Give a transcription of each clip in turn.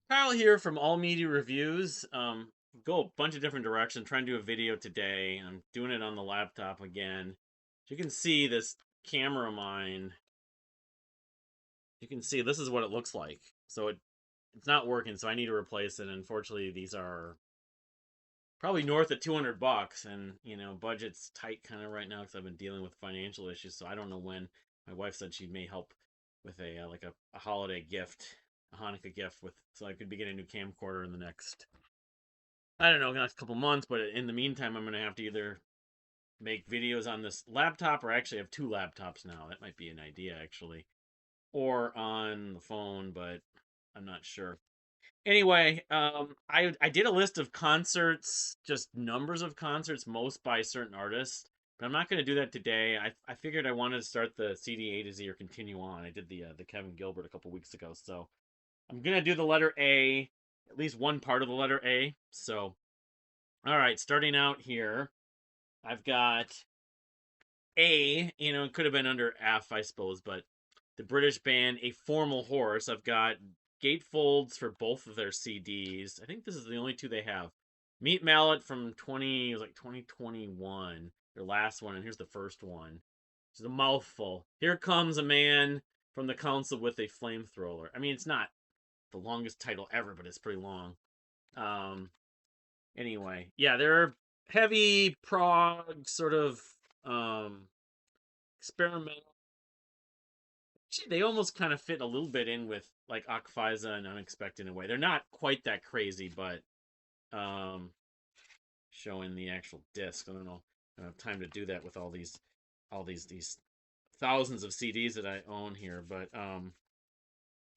Kyle here from All Media Reviews. Go a bunch of different directions. Trying to do a video today. I'm doing it on the laptop again. As you can see, this camera of mine. You can see this is what it looks like. So it's not working. So I need to replace it. Unfortunately, these are probably north of $200, and budget's tight kind of right now because I've been dealing with financial issues. So I don't know when. My wife said she may help with a holiday gift, a Hanukkah gift, with so I could be getting a new camcorder in the next, I don't know, next couple months. But in the meantime, I'm gonna have to either make videos on this laptop, or actually have two laptops now. That might be an idea actually, or on the phone, but I'm not sure. Anyway, I did a list of concerts, just numbers of concerts, most by certain artists. But I'm not going to do that today. I figured I wanted to start the CD A to Z or continue on. I did the Kevin Gilbert a couple weeks ago, so I'm gonna do the letter A, at least one part of the letter A. So, all right, starting out here, I've got A. It could have been under F, I suppose, but the British band A Formal Horse. I've got gatefolds for both of their CDs. I think this is the only two they have. Meat Mallet from 2021, their last one, and here's the first one. It's a mouthful. Here comes a man from the council with a flamethrower. I mean, it's not the longest title ever, but it's pretty long. Um, anyway, yeah, they're heavy prog sort of experimental. Actually, they almost kind of fit a little bit in with like Akfaiza and Unexpected in a way. They're not quite that crazy, but um, showing the actual disc. I don't know. I don't have time to do that with all these thousands of CDs that I own here, but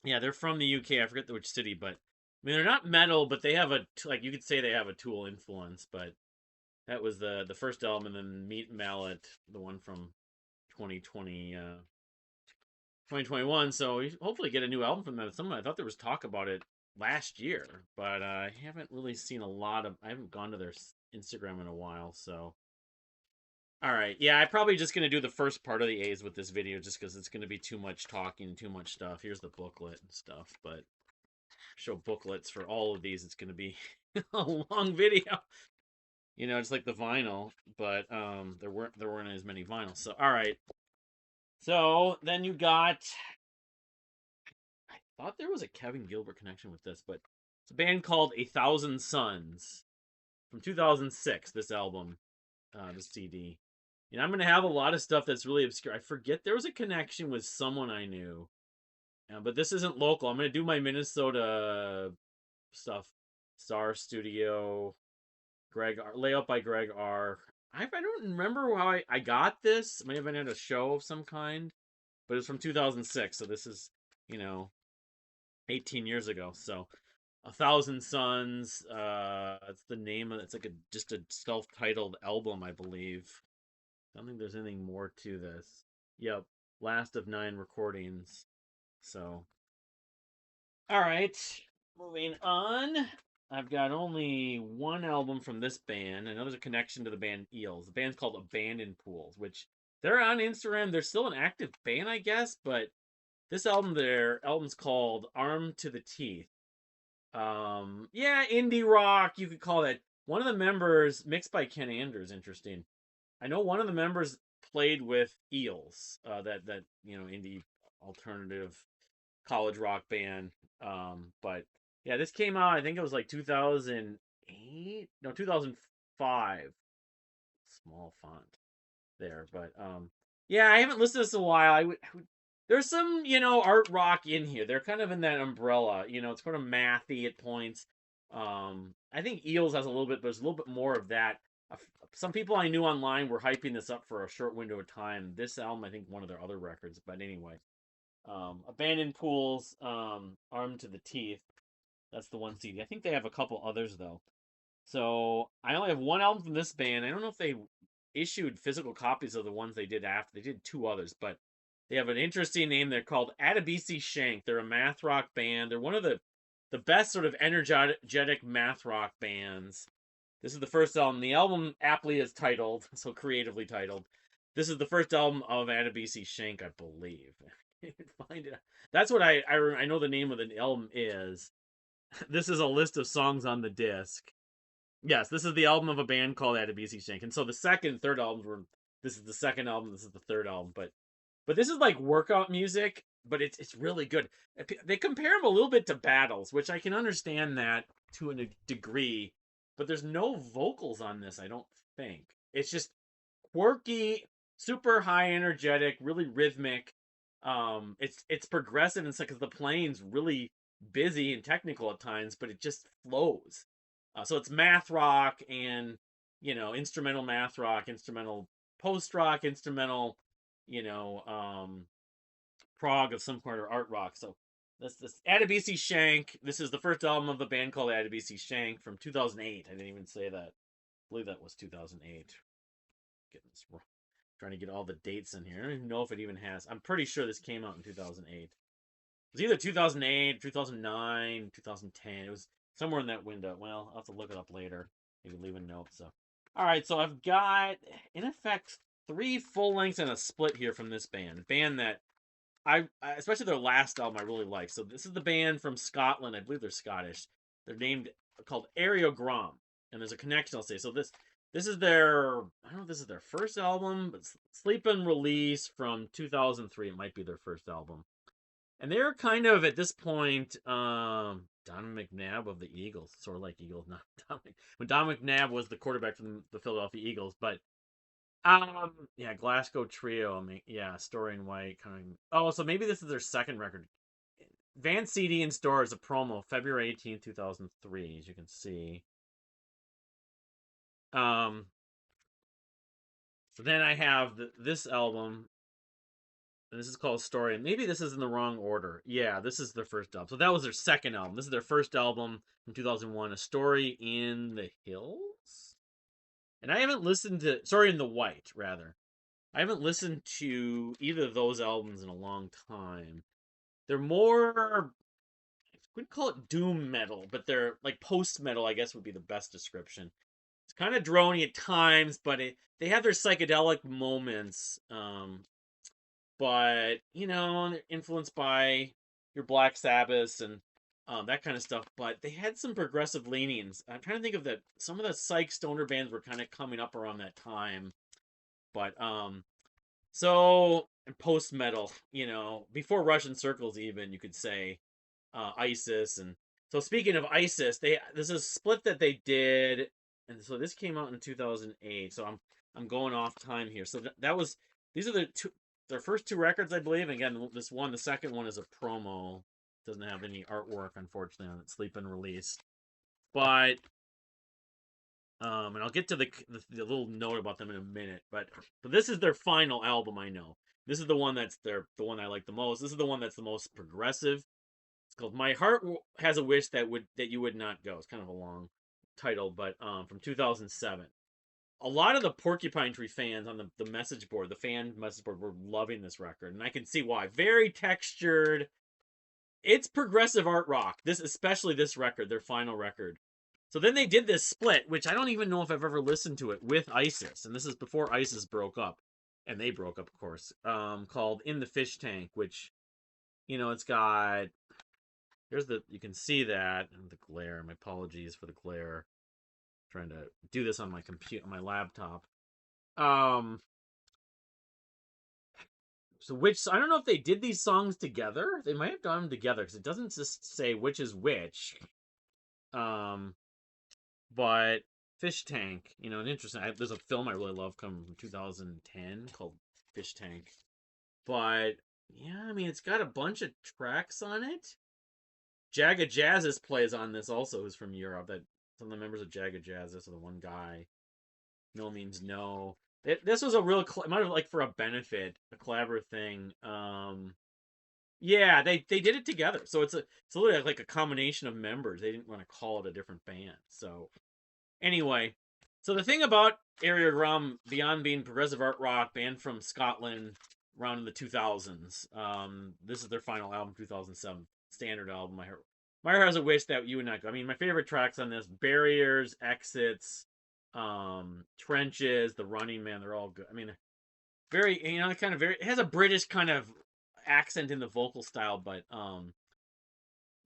yeah, they're from the UK. I forget which city, but I mean they're not metal, but they have like you could say they have a Tool influence. But that was the first album, and then Meat Mallet, the one from 2020, 2021. So we hopefully get a new album from them. Someone, I thought there was talk about it last year, but I haven't really seen a lot of. I haven't gone to their Instagram in a while, so. All right, yeah, I'm probably just gonna do the first part of the A's with this video, just because it's gonna be too much talking, too much stuff. Here's the booklet and stuff, but show booklets for all of these, it's going to be a long video. It's like the vinyl, but there weren't as many vinyls. So all right. So then you got. I thought there was a Kevin Gilbert connection with this, but it's a band called A Thousand Suns from 2006. This album, the CD. I'm gonna have a lot of stuff that's really obscure. I forget there was a connection with someone I knew, but this isn't local. I'm gonna do my Minnesota stuff. Star Studio, Greg R. Layout by Greg R. I don't remember how I got this. It may have been at a show of some kind, but it's from 2006. So this is, you know, 18 years ago. So A Thousand Suns. It's the name of it's like just a self-titled album, I believe. I don't think there's anything more to this. Yep, last of 9 recordings. So, all right, moving on. I've got only one album from this band. I know there's a connection to the band Eels. The band's called Abandoned Pools, which they're on Instagram. They're still an active band, I guess, but this album, their album's called Armed to the Teeth. Yeah, indie rock, you could call that. One of the members, mixed by Ken Anders, interesting. I know one of the members played with Eels, that indie alternative college rock band. But yeah, this came out. I think it was like 2008, no 2005. Small font there, but yeah, I haven't listened to this in a while. There's some art rock in here. They're kind of in that umbrella. It's kind of mathy at points. I think Eels has a little bit, but there's a little bit more of that. Some people I knew online were hyping this up for a short window of time. This album, I think, one of their other records. But anyway, Abandoned Pools, Armed to the Teeth. That's the one CD. I think they have a couple others though. So I only have one album from this band. I don't know if they issued physical copies of the ones they did after. They did two others, but they have an interesting name. They're called Adabisi Shank. They're a math rock band. They're one of the best sort of energetic math rock bands. This is the first album. The album aptly is titled, so creatively titled. This is the first album of Adabisi Shank, I believe. Find it. That's what I know the name of the album is. This is a list of songs on the disc. Yes, this is the album of a band called Adebisi Shank. And so the second and third albums were, this is the second album, this is the third album, but this is like workout music, but it's really good. They compare them a little bit to Battles, which I can understand that to a degree, but there's no vocals on this, I don't think. It's just quirky, super high energetic, really rhythmic. It's progressive and stuff because the playing's really busy and technical at times, but it just flows. So it's math rock and instrumental math rock, instrumental post rock, instrumental you know prog of some part or art rock. So this Adebisi Shank. This is the first album of the band called Adebisi Shank from 2008. I didn't even say that. I believe that was 2008. Getting this wrong. Trying to get all the dates in here. I don't even know if it even has. I'm pretty sure this came out in 2008. It was either 2008, 2009, 2010. It was somewhere in that window. Well, I'll have to look it up later. Maybe leave a note. So, all right. So I've got, in effect, 3 full lengths and a split here from this band. A band that especially their last album, I really like. So this is the band from Scotland. I believe they're Scottish. They're called Areogram, and there's a connection. I'll say. So this is their, I don't know if this is their first album, but Sleep and Release from 2003. It might be their first album. And they're kind of, at this point, Don McNabb of the Eagles. Sort of like Eagles, not Don when Don McNabb was the quarterback from the Philadelphia Eagles. But, yeah, Glasgow Trio. I mean, yeah, Story in White. Oh, so maybe this is their second record. Van CD in stores, a promo, February 18th, 2003, as you can see. Um, Then I have this album. And this is called Story. And maybe this is in the wrong order. Yeah, this is their first album. So that was their second album. This is their first album from 2001, A Story in the Hills. And I haven't listened to Story in the White, rather. I haven't listened to either of those albums in a long time. They're more, I wouldn't call it doom metal, but they're like post metal, I guess would be the best description. It's kind of drony at times, but they have their psychedelic moments. But they're influenced by your Black Sabbaths and that kind of stuff. But they had some progressive leanings. I'm trying to think of that. Some of the psych stoner bands were kind of coming up around that time. But so post metal, before Russian Circles, even you could say ISIS. And so speaking of ISIS, this is a split that they did, and so this came out in 2008. So I'm going off time here. So that was, these are their first 2 records, I believe. And again, the second one is a promo. Doesn't have any artwork, unfortunately, on it. Sleep and Release. But and I'll get to the little note about them in a minute. But this is their final album, I know. This is the one that's the one I like the most. This is the one that's the most progressive. It's called My Heart Has a Wish That You Would Not Go. It's kind of a long title, but from 2007. A lot of the Porcupine Tree fans on the message board, the fan message board, were loving this record, and I can see why. Very textured. It's progressive art rock. Especially this record, their final record. So then they did this split, which I don't even know if I've ever listened to it, with ISIS, and this is before ISIS broke up, and they broke up, of course. Called In the Fish Tank, which it's got. You can see that, and the glare. My apologies for the glare. Trying to do this on my computer, on my laptop. So I don't know if they did these songs together. They might have done them together because it doesn't just say which is which. But Fish Tank, an interesting. There's a film I really love coming from 2010 called Fish Tank. But yeah, I mean, it's got a bunch of tracks on it. Jaga Jazzis plays on this also, who's from Europe. That some of the members of Jaga Jazzis are the one guy. No Means No. This was a real, might have like for a benefit, a collaborative thing. Yeah, they did it together. So it's literally like a combination of members. They didn't want to call it a different band. So anyway, so the thing about Areogram, beyond being progressive art rock band from Scotland around in the 2000s, this is their final album, 2007, standard album. My Heart Has a Wish That You Would Not Go. I mean, my favorite tracks on this: Barriers, Exits, Trenches, The Running Man. They're all good. I mean, very, it has a British kind of accent in the vocal style, but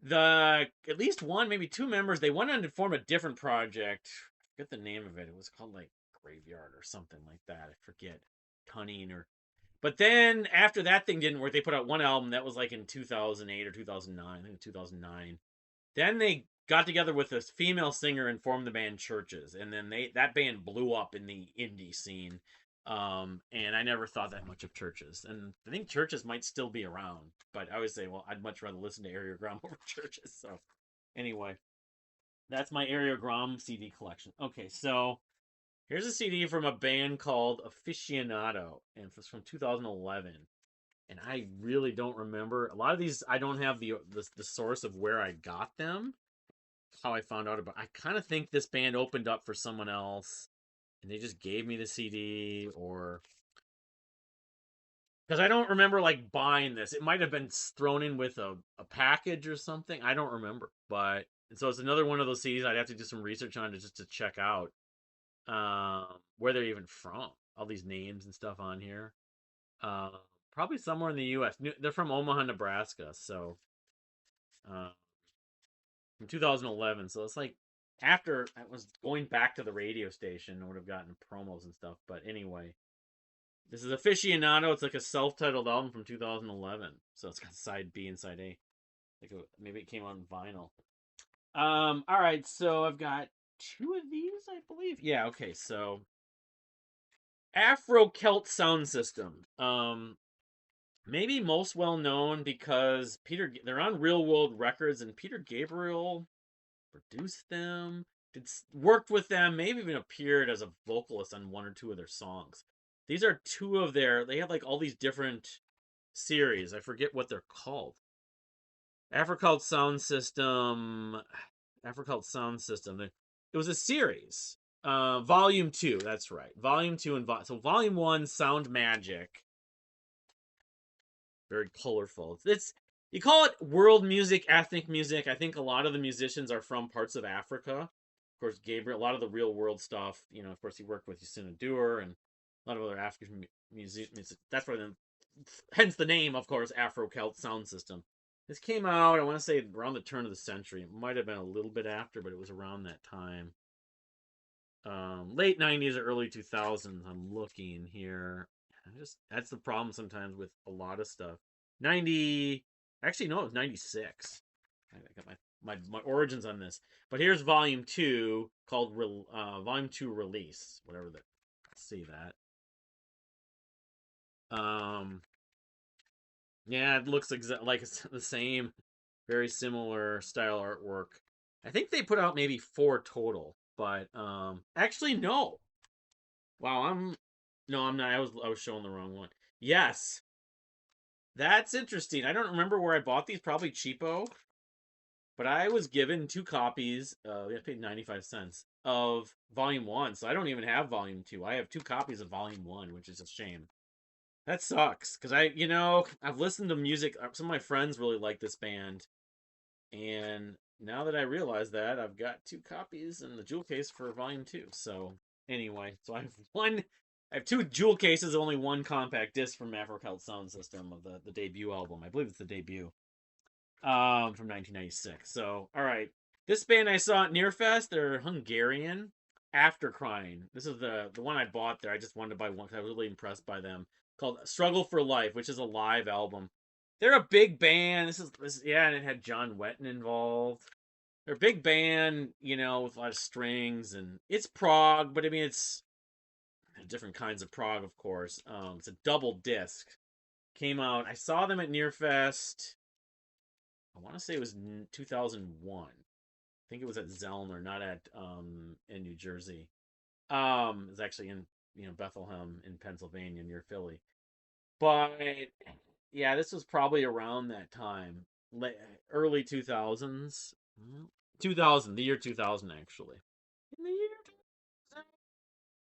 the at least one, maybe two members, they went on to form a different project. I forget the name of it. It was called like Graveyard or something like that. I forget. Tunning or but then after that thing didn't work, they put out one album that was like in 2008 or 2009. I think 2009. Then they got together with this female singer and formed the band Churches, and then that band blew up in the indie scene. And I never thought that much of Churches, and I think Churches might still be around. But I always say, well, I'd much rather listen to Areogram over Churches. So anyway, that's my Areogram CD collection. Okay, so here's a CD from a band called Aficionado, and it's from 2011. And I really don't remember a lot of these. I don't have the source of where I got them, how I found out about. I kind of think this band opened up for someone else, and they just gave me the CD, or because I don't remember like buying this. It might have been thrown in with a package or something. I don't remember, but and so it's another one of those CDs I'd have to do some research on to just to check out where they're even from. All these names and stuff on here. Uh, Probably somewhere in the U.S. They're from Omaha, Nebraska, so uh, from 2011. So it's like after I was going back to the radio station, I would have gotten promos and stuff. But anyway, this is Aficionado. It's like a self-titled album from 2011. So it's got side B and side A. Like maybe it came on vinyl. All right. So I've got two of these, I believe. Yeah. Okay. So Afro Celt sound system. Maybe most well known because they're on Real World Records, and Peter Gabriel produced them, worked with them, maybe even appeared as a vocalist on one or two of their songs. These are two of they have like all these different series. I forget what they're called. Africult Sound System. Africult Sound System. It was a series. Volume 2, that's right. Volume 2 and so Volume 1, Sound Magic. Very colorful. It's you call it world music, ethnic music. I think a lot of the musicians are from parts of Africa. Of course, Gabriel, a lot of the real world stuff. Of course, he worked with Yassine Dur and a lot of other African music. That's why hence the name, of course, Afro Celt Sound System. This came out, I want to say, around the turn of the century. It might have been a little bit after, but it was around that time. Late 90s or early 2000s. I'm looking here. That's the problem sometimes with a lot of stuff. 90, actually no, it was 96. I got my origins on this. But here's volume 2 called volume 2 release, whatever that. Let's see that. Yeah, it looks like it's the same, very similar style artwork. I think they put out maybe 4 total, but actually no. Wow, I'm not. I was showing the wrong one. Yes, that's interesting. I don't remember where I bought these. Probably cheapo. But I was given 2 copies. I paid 95 cents of Volume 1, so I don't even have Volume 2. I have 2 copies of Volume 1, which is a shame. That sucks because I've listened to music. Some of my friends really like this band, and now that I realize that, I've got 2 copies in the jewel case for Volume 2. So anyway, so I have one. I have 2 jewel cases, only 1 compact disc from Africult Sound System of the debut album. I believe it's the debut, from 1996. So all right, this band I saw at Nearfest. They're Hungarian. After Crying. This is the one I bought there. I just wanted to buy one because I was really impressed by them. Called Struggle for Life, which is a live album. They're a big band. Yeah, and it had John Wetton involved. They're a big band, with a lot of strings, and it's prog, but I mean it's different kinds of prog, of course. It's a double disc. Came out. I saw them at Nearfest. I want to say it was 2001. I think it was at Zellner, not at in New Jersey. It's actually in Bethlehem in Pennsylvania near Philly. But yeah, this was probably around that time, early 2000s. 2000, the year 2000 actually. In the year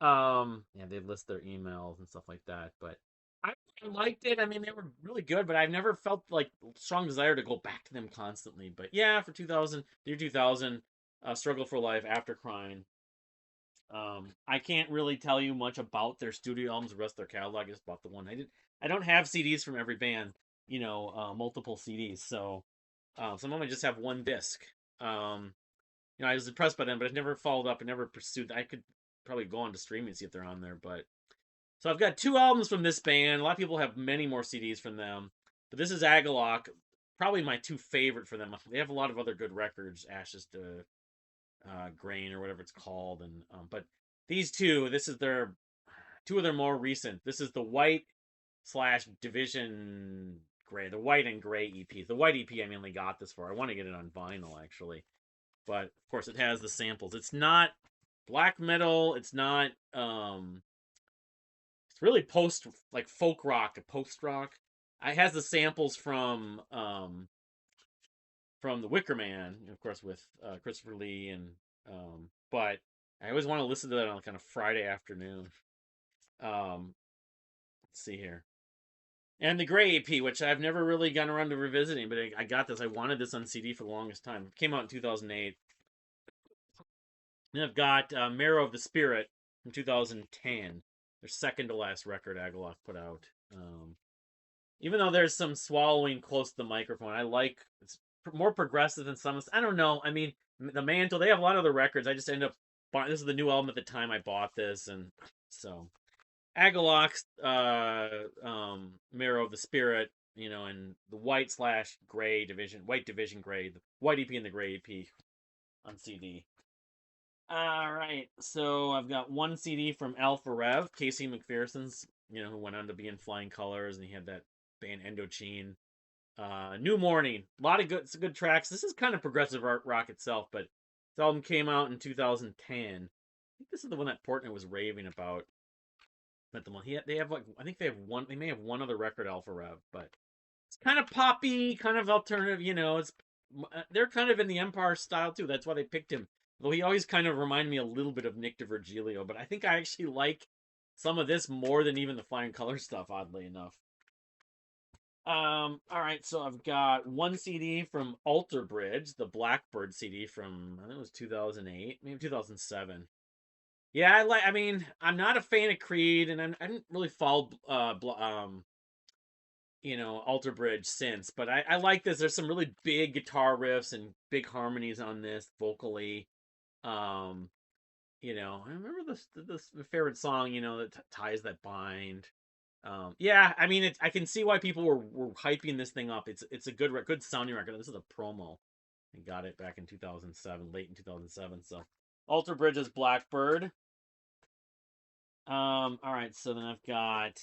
2000. Yeah, they list their emails and stuff like that, but I liked it. I mean, they were really good, but I've never felt like strong desire to go back to them constantly. But yeah, for 2000, the year 2000, Struggle for Life, After Crying. I can't really tell you much about their studio albums, the rest of their catalog. I just bought the one. I don't have CDs from every band, multiple CDs. So Some of them just have one disc. I was impressed by them, but I never followed up and never pursued. I could probably go on to streaming and see if they're on there, but so I've got 2 albums from this band. A lot of people have many more CDs from them, but this is Agalloch, probably my two favorite for them. They have a lot of other good records, Ashes to Grain or whatever it's called, and but these two, this is their two of their more recent. This is the White slash Division Gray, the White and Gray EPs. The White EP I mainly got this for. I want to get it on vinyl actually, but of course it has the samples. It's not black metal. It's not it's really post like folk rock, post rock. It has the samples from the Wicker Man, of course, with Christopher Lee, and but I always want to listen to that on kind of Friday afternoon. Let's see here, and the Gray EP, which I've never really gotten around to revisiting, but I got this. I wanted this on CD for the longest time. It came out in 2008. Then I've got Marrow of the Spirit from 2010. Their second to last record Agalloch put out. Even though there's some swallowing close to the microphone, I like it's more progressive than some. I don't know. I mean, the Mantle. They have a lot of other records. I just end up buying. This is the new album at the time I bought this, and so Agalloch's Marrow of the Spirit. And the White slash Gray Division, White Division Gray, the White EP and the Gray EP on CD. All right, so I've got one CD from Alpha Rev, Casey McPherson's, who went on to be in Flying Colors, and he had that band Indochine. New Morning, a lot of good tracks. This is kind of progressive rock itself, but this album came out in 2010. I think this is the one that Portnoy was raving about. But they have like I think they have one. They may have one other record, Alpha Rev, but it's kind of poppy, kind of alternative. They're kind of in the Empire style too. That's why they picked him. Though he always kind of reminded me a little bit of Nick DiVirgilio, but I think I actually like some of this more than even the Flying Color stuff, oddly enough. All right, so I've got one CD from Alter Bridge, the Blackbird CD from I think it was 2008, maybe 2007. Yeah, I mean, I'm not a fan of Creed, and I didn't really follow Alter Bridge since, but I like this. There's some really big guitar riffs and big harmonies on this vocally. I remember this my favorite song, that ties that bind. Yeah, I mean, I can see why people were hyping this thing up. It's a good sounding record. This is a promo. I got it back in 2007, late in 2007. So, Alter Bridge's Blackbird. All right, so then I've got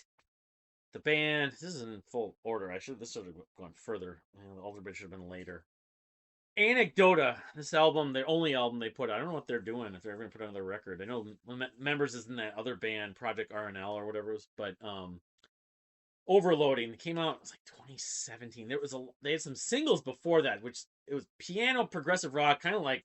the band. This is in full order. This should have gone further. The Alter Bridge should have been later. Anecdota, this album, the only album they put out. I don't know what they're doing, if they're ever going to put another record. I know members is in that other band, Project RNL or whatever it was, but Overloading came out, it was like 2017. They had some singles before that, which it was piano progressive rock, kind of like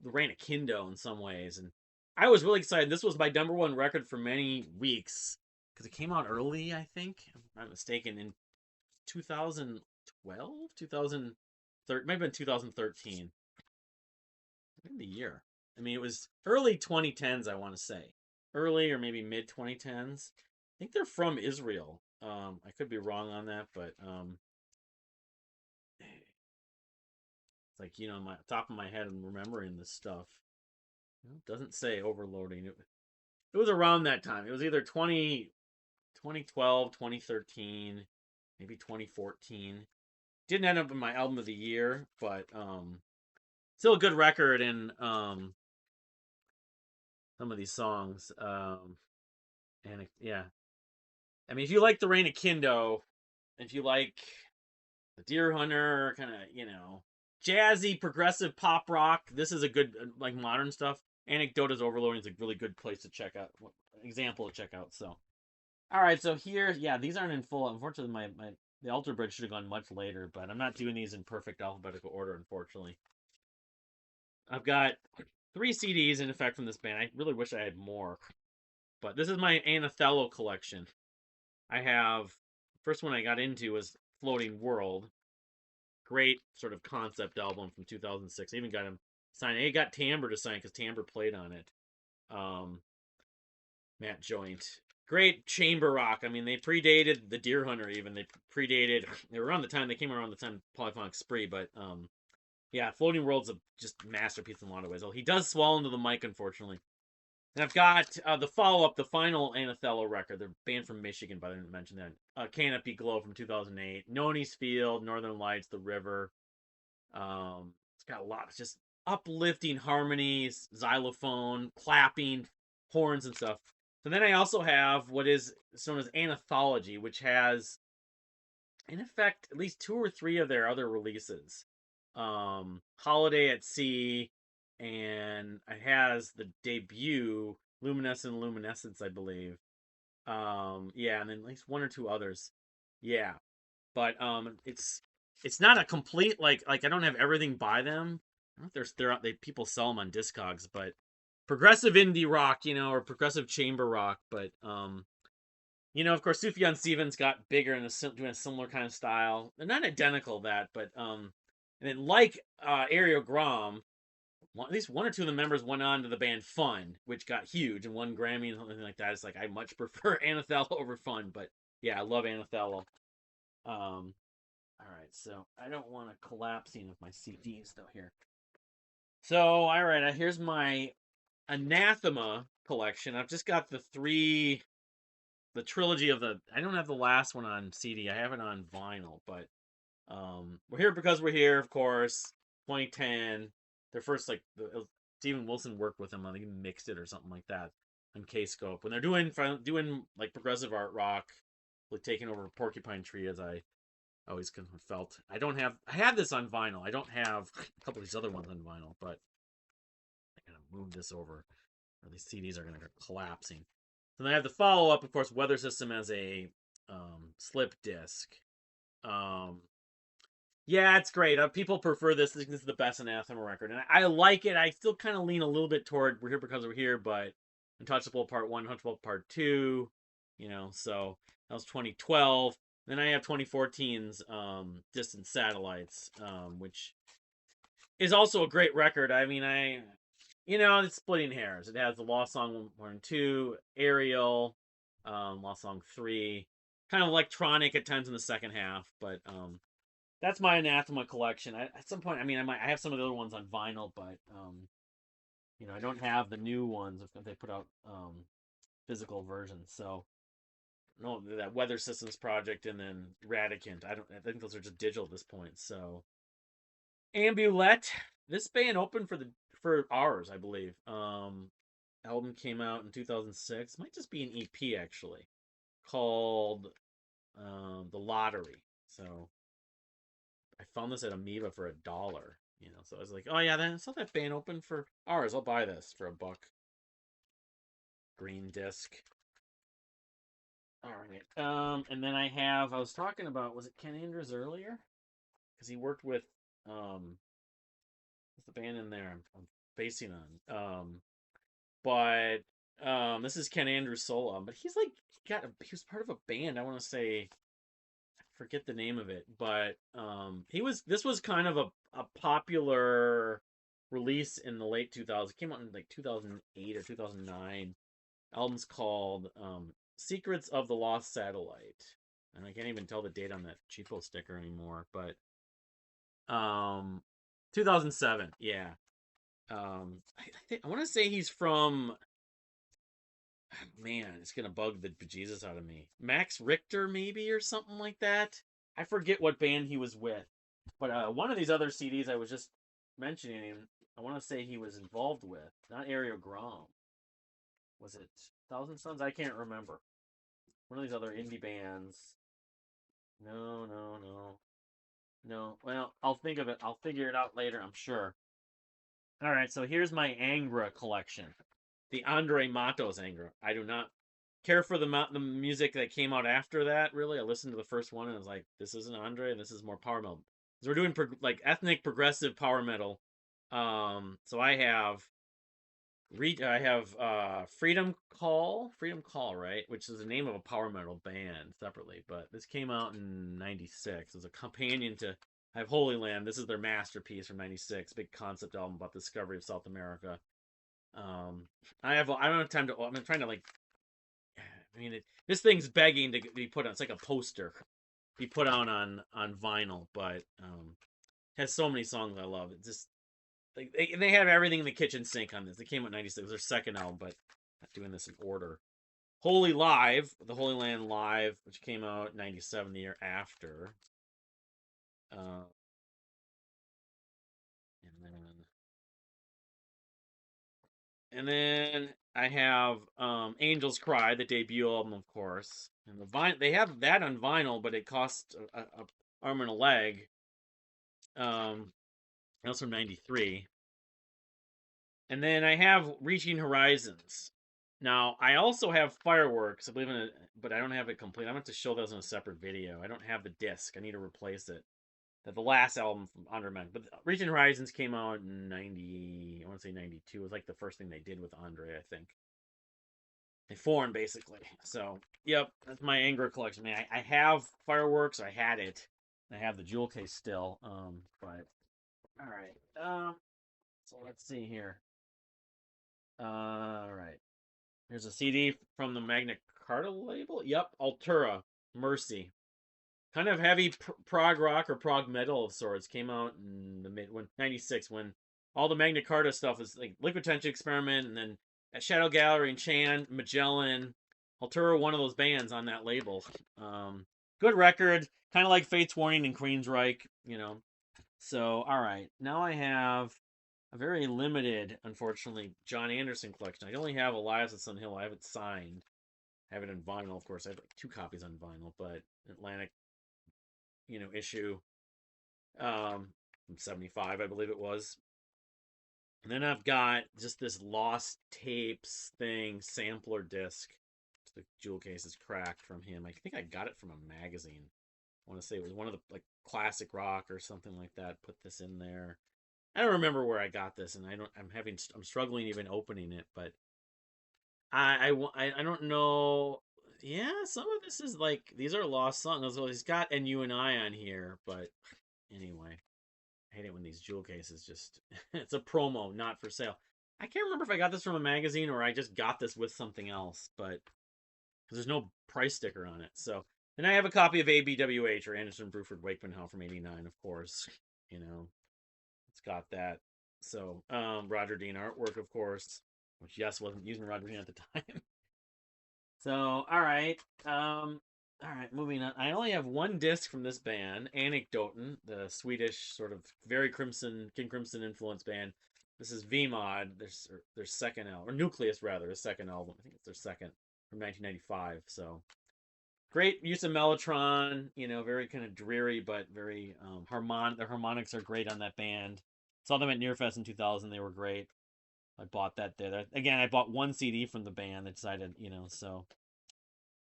the Reign of Kindo in some ways. And I was really excited. This was my number one record for many weeks because it came out early, I think, if I'm not mistaken, in 2012, 2013, might have been 2013. Maybe the year. I mean, it was early 2010s, I want to say. Early or maybe mid 2010s. I think they're from Israel. I could be wrong on that, but it's like, my top of my head and remembering this stuff. It doesn't say Overloading. It was around that time. It was either 2012, 2013, maybe 2014. Didn't end up in my album of the year, but still a good record, and some of these songs. And yeah, I mean, if you like the Reign of Kindo, if you like the Deer Hunter, kind of jazzy progressive pop rock, this is a good like modern stuff. Anecdota's Overloading is a really good place to check out, example to check out. So, all right, so here, yeah, these aren't in full. Unfortunately, the Alter Bridge should have gone much later, but I'm not doing these in perfect alphabetical order, unfortunately. I've got 3 CDs in effect from this band. I really wish I had more, but this is my Anathallo collection. I have first one I got into was Floating World. Great sort of concept album from 2006. I even got him signed. I got Timbre to sign because Timbre played on it. Matt Joint. great chamber rock. I mean, they predated the Deer Hunter even. They predated. They were around the time they came around the time Polyphonic Spree, but yeah, Floating World's a just masterpiece in a lot of ways. Well, he does swell into the mic, unfortunately. And I've got the follow-up, the final Anathallo record. They're banned from Michigan, but I didn't mention that. Canopy Glow from 2008. Noni's Field, Northern Lights, The River. It's got a lot of just uplifting harmonies, xylophone, clapping, horns, and stuff. So then I also have what is known as Anathology, which has, in effect, at least 2 or 3 of their other releases. Holiday at Sea, and it has the debut Luminescent Luminescence, I believe. Yeah, and then at least 1 or 2 others. Yeah, but it's not a complete like I don't have everything by them. I don't know if they people sell them on Discogs, but progressive indie rock, or progressive chamber rock, but of course, Sufjan Stevens got bigger and doing a similar kind of style. They're not identical that, but and then like Ariel Grom, at least 1 or 2 of the members went on to the band Fun, which got huge and won Grammy and something like that. It's like I much prefer Anathallo over Fun, but yeah, I love Anathallo. All right, so I don't want to collapsing of my CDs though here. So all right, here's my Anathema collection. I've just got the trilogy of the. I don't have the last one on CD. I have it on vinyl, but we're here because we're here, of course. 2010, their first Steven Wilson worked with them. I think he mixed it or something like that on K-Scope. When they're doing like progressive art rock, like taking over Porcupine Tree, as I always felt. I have this on vinyl. I don't have a couple of these other ones on vinyl, but I gotta move this over, or these CDs are gonna go collapsing. So then I have the follow up, of course, Weather System as a slip disc. Yeah, it's great. People prefer this. This is the best Anathema record, and I like it. I still kind of lean a little bit toward We're Here Because We're Here, but Untouchable Part 1, Untouchable Part 2, so that was 2012. Then I have 2014's Distant Satellites, which is also a great record. I mean, it's splitting hairs. It has the Lost Song 1 and 2, Aerial, Lost Song 3, kind of electronic at times in the second half, but that's my Anathema collection. At some point, I have some of the other ones on vinyl, but I don't have the new ones if they put out physical versions. So no, that Weather Systems project and then Radicant. I think those are just digital at this point. So Ambulette, this band opened for ours, I believe. Album came out in 2006. Might just be an EP actually, called The Lottery. So I found this at Amoeba for $1. So I was like, oh yeah, then I saw that band open for ours. I'll buy this for $1. Green disc. All right. And then I was talking about, was it Ken Andrews earlier? Because he worked with what's the band in there I'm basing on. But this is Ken Andrews solo, but he was part of a band. I want to say, I forget the name of it, but this was kind of a popular release in the late 2000s. It came out in like 2008 or 2009. Album's called Secrets of the Lost Satellite, and I can't even tell the date on that cheapo sticker anymore, but 2007. Yeah. I want to say he's from, man, it's gonna bug the bejesus out of me, Max Richter maybe, or something like that. I forget what band he was with, but one of these other CDs I was just mentioning, I want to say he was involved with, not Ariel Grom. Was it Thousand Suns? I can't remember. One of these other indie bands. No. Well, I'll think of it. I'll figure it out later, I'm sure. All right, so here's my Angra collection. The Andre Matos Angra. I do not care for the music that came out after that, really. I listened to the first one and I was like, this isn't Andre, this is more power metal. So we're doing ethnic progressive power metal. So I have Freedom Call, right? Which is the name of a power metal band separately, but this came out in 96 as a companion to I have Holy Land. This is their masterpiece from 96, big concept album about the discovery of South America. I don't have time to, I'm trying to I mean, this thing's begging to be put on. It's like a poster, be put out on vinyl. But has so many songs I love. It just they have everything in the kitchen sink on this. They came out in '96. It was their second album, but I'm not doing this in order. Holy Live, the Holy Land Live, which came out in '97, the year after. Uh, and then I have Angels Cry, the debut album, of course. And they have that on vinyl, but it costs a arm and a leg. That's from '93. And then I have Reaching Horizons. Now, I also have Fireworks, I believe in it, but I don't have it complete. I'm going to have to show those in a separate video. I don't have the disc. I need to replace it. The last album from Andre Mac. But Reaching Horizons came out in 90, I want to say 92. It was like the first thing they did with Andre, I think. They formed, basically. So, yep, that's my Anger collection. I mean, I have Fireworks. I had it. I have the jewel case still. But, all right. So let's see here. All right. Here's a CD from the Magna Carta label. Yep, Altura, Mercy. Kind of heavy prog rock or prog metal of sorts. Came out in the mid '96 when all the Magna Carta stuff was like Liquid Tension Experiment, and then at Shadow Gallery and Chan, Magellan, Altura, one of those bands on that label. Good record, kind of like Fate's Warning and Queensryche, you know. So, all right, now I have a very limited, unfortunately, John Anderson collection. I only have Elias at Sun Hill. I have it signed. I have it in vinyl, of course. I have like 2 copies on vinyl, but Atlantic, issue from '75, I believe it was. And then I've got just this lost tapes thing, sampler disc. The jewel case is cracked from him. I think I got it from a magazine. I want to say it was one of the like classic rock or something like that. Put this in there. I don't remember where I got this, and I'm struggling even opening it, but I don't know. Yeah, some of this is like these are lost songs. Well, he's got "And You and I" on here, but anyway, I hate it when these jewel cases just it's a promo, not for sale. I can't remember if I got this from a magazine or I just got this with something else, but because there's no price sticker on it. So then I have a copy of ABWH or Anderson Bruford Wakeman from '89, of course. It's got that. So Roger Dean artwork, of course, which yes wasn't using Roger Dean at the time. So all right, moving on. I only have one disc from this band, Anekdoten, the Swedish sort of very King Crimson influenced band. This is VMod, their second album, or Nucleus rather, their second album. I think it's their second from 1995. So great use of Mellotron, very kind of dreary but very The harmonics are great on that band. Saw them at Nearfest in 2000. They were great. I bought that there. Again, I bought one CD from the band. I decided, so.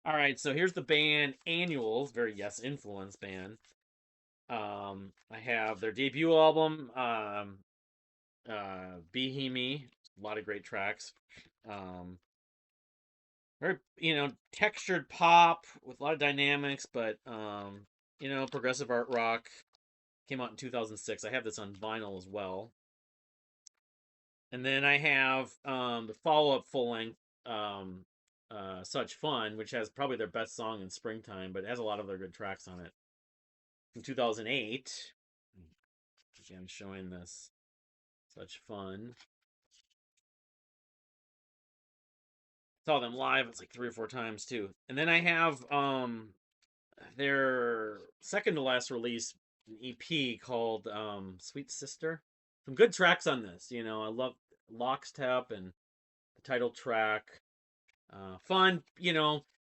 All right, so here's the band Annuals, very Yes influence band. I have their debut album, Be a lot of great tracks. Very, textured pop with a lot of dynamics, but progressive art rock. Came out in 2006. I have this on vinyl as well. And then I have the follow-up full-length Such Fun, which has probably their best song in Springtime, but it has a lot of their good tracks on it. From 2008. Again, showing this Such Fun. Saw them live. It's like 3 or 4 times too. And then I have their second to last release, an EP called Sweet Sister. Some good tracks on this. I love Lockstep and the title track. Fun,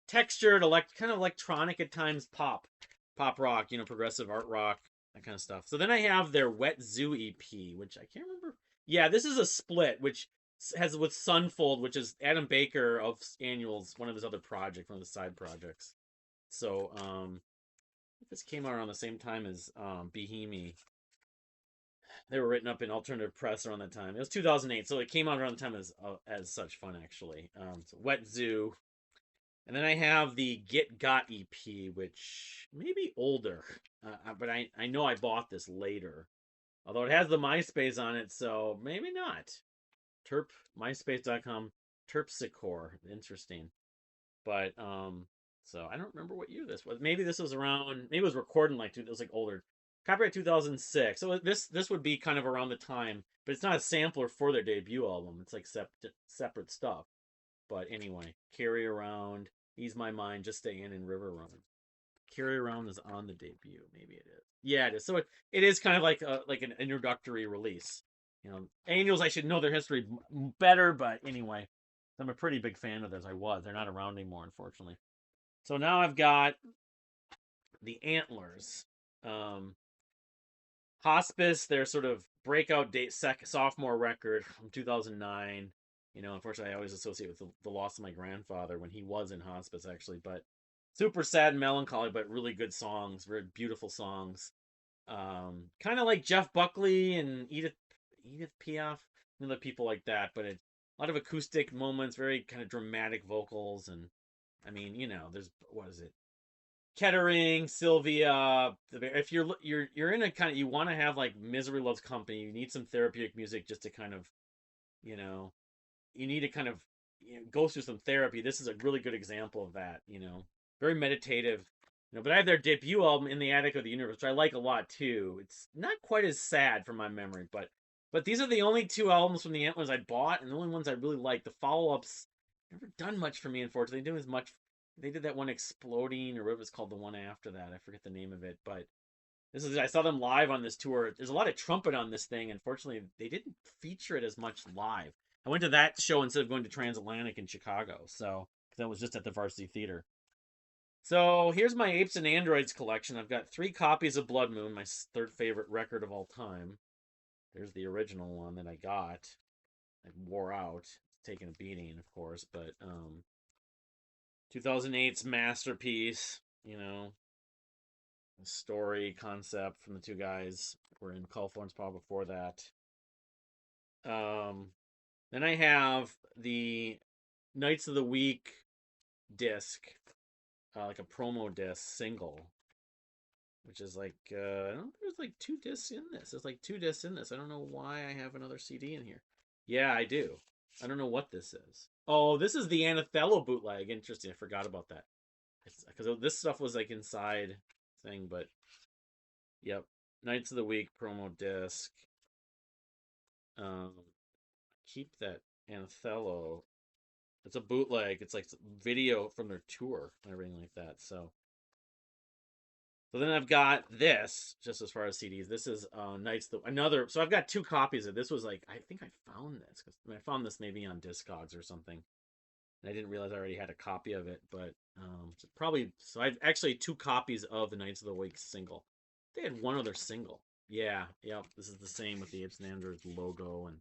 textured, kind of electronic at times, pop rock, progressive art rock, that kind of stuff. So then I have their Wet Zoo EP, which I can't remember. Yeah, this is a split, which has with Sunfold, which is Adam Baker of Annuals, one of his other projects, one of the side projects. So, this came out around the same time as Behemi. They were written up in alternative press around that time. It was 2008, so it came out around the time as Such Fun, actually. So Wet Zoo. And then I have the Get Got EP, which may be older, but I know I bought this later. Although it has the MySpace on it, so maybe not. MySpace.com, Terpsichore. Interesting. But so I don't remember what year this was. Maybe this was around. Maybe it was recording like it was like older. Copyright 2006. So this would be kind of around the time, but it's not a sampler for their debut album. It's like separate stuff. But anyway, Carry Around, Ease My Mind, Just Stay In River Run. Carry Around is on the debut. Maybe it is. Yeah, it is. So it is kind of like an introductory release. You know, Angels, I should know their history better, but anyway, I'm a pretty big fan of theirs. I was. They're not around anymore, unfortunately. So now I've got the Antlers. Um, Hospice, their sort of breakout date sophomore record from 2009. You know, unfortunately, I always associate with the loss of my grandfather when he was in hospice, actually. But super sad and melancholy, but really good songs, very beautiful songs. Kind of like Jeff Buckley and Edith Piaf, and other people like that. But a lot of acoustic moments, very kind of dramatic vocals, and I mean, you know, there's what is it? Kettering, Sylvia. If you're in a kind of, you want to have like Misery Loves Company. You need some therapeutic music just to kind of, you know, you need to kind of, go through some therapy. This is a really good example of that. You know, very meditative. You know, but I have their debut album, In the Attic of the Universe, which I like a lot too. It's not quite as sad from my memory, but these are the only two albums from the Antlers I bought, and the only ones I really like. The follow ups never done much for me, unfortunately. They didn't do as much. They did that one Exploding, or what was called the one after that. I forget the name of it, but I saw them live on this tour. There's a lot of trumpet on this thing. Unfortunately, they didn't feature it as much live. I went to that show instead of going to Transatlantic in Chicago, so that was just at the Varsity Theater. So here's my Apes and Androids collection. I've got 3 copies of Blood Moon, my third favorite record of all time. There's the original one that I got. I wore out. It's taking a beating, of course, but 2008's masterpiece, you know, story concept from the two guys were in Call Florence Power before that. Then I have the Nights of the Week disc, like a promo disc single, which is like I don't think there's like 2 discs in this. There's like 2 discs in this. I don't know why I have another CD in here. Yeah, I do. I don't know what this is. Oh, this is the Anathallo bootleg. Interesting. I forgot about that. Because this stuff was like inside thing, but yep. Nights of the Week promo disc. Keep that Anathallo. It's a bootleg. It's like video from their tour and everything like that. So then I've got this, just as far as CDs. This is Nights the another. So I've got 2 copies of this. Was like I think I found this because I found this maybe on Discogs or something. And I didn't realize I already had a copy of it, but probably so. I've actually 2 copies of the Nights of the Week single. They had one other single. Yeah, yep. This is the same with the Apes and Androids logo and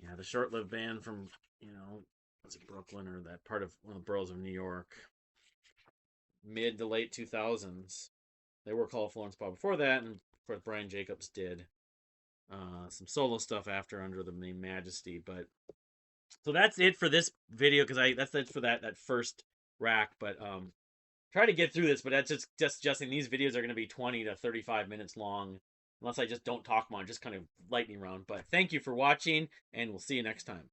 yeah, the short-lived band from was it Brooklyn or that part of one of the boroughs of New York, mid to late 2000s. They were called Florence Paul before that, and of course Brian Jacobs did some solo stuff after under the name Majesty. But so that's it for this video because that's it for that first rack. But try to get through this, but that's just suggesting these videos are going to be 20 to 35 minutes long unless I just don't talk much, just kind of lightning round. But thank you for watching, and we'll see you next time.